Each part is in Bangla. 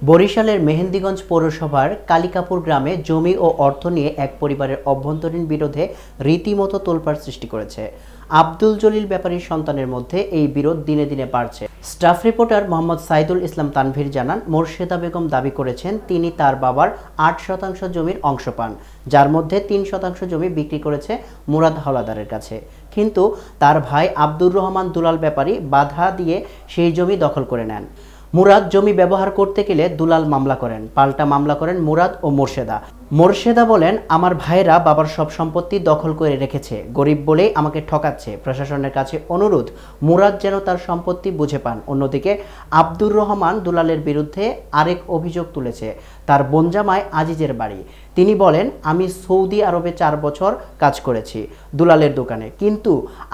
বরিশালের মেহেন্দিগঞ্জ পৌরসভার কালিকাপুর গ্রামে জমি ও অর্থ নিয়ে এক পরিবারের অভ্যন্তরীণ বিরোধে রীতিমতো তোলপাড় সৃষ্টি করেছে। আব্দুল জলিল ব্যাপারীর সন্তানের মধ্যে এই বিরোধ দিনে দিনে বাড়ছে। স্টাফ রিপোর্টার মোহাম্মদ সাইদুল ইসলাম তানভীর জানান, মোর্শেদা বেগম দাবি করেছেন তিনি তার বাবার ৮% জমির অংশ পান, যার মধ্যে ৩% জমি বিক্রি করেছে মুরাদ হাওলাদারের কাছে। কিন্তু তার ভাই আব্দুর রহমান দুলাল ব্যাপারী বাধা দিয়ে সেই জমি দখল করে নেন। মুরাদ জমি ব্যবহার করতে গেলে দুলাল মামলা করেন, পাল্টা মামলা করেন মুরাদ ও মোর্শেদা। মোর্শেদা বলেন, আমার ভাইয়েরা বাবার সব সম্পত্তি দখল করে রেখেছে, গরিব বলেই আমাকে ঠকাচ্ছে। প্রশাসনের কাছে অনুরোধ, মুরাদ যেন তার সম্পত্তি বুঝে পান। অন্যদিকে আব্দুর রহমান দুলালের বিরুদ্ধে আরেক অভিযোগ তুলেছে তার বোনজামাই আজিজের বাড়ি। তিনি বলেন, আমি সৌদি আরবে 4 বছর কাজ করেছি দুলালের দোকানে, কিন্তু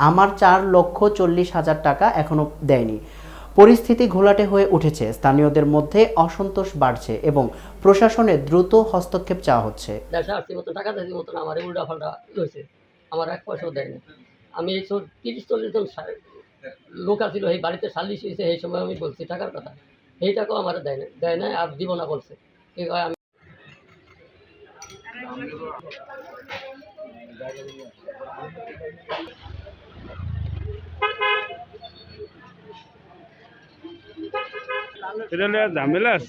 আমার 4,40,000 টাকা এখনো দেয়নি। পরিস্থিতি ঘোলাটে হয়ে উঠেছে, স্থানীয়দের মধ্যে অসন্তোষ বাড়ছে এবং প্রশাসনের দ্রুত হস্তক্ষেপ চাওয়া হচ্ছে। টাকা দেওয়ার মতন আমার উল্টা পাল্টা হয়েছে, আমার 1 পয়সাও দেয়নি। আমি 30-40 জন লোক আছিল এই বাড়িতে সালিশ হয়েছে, এই সময় আমি বলছি টাকার কথা, এই টাকাও আমার দেয় নাই আর দিব না বলছে। আমি এটা ঝামেলা আছে।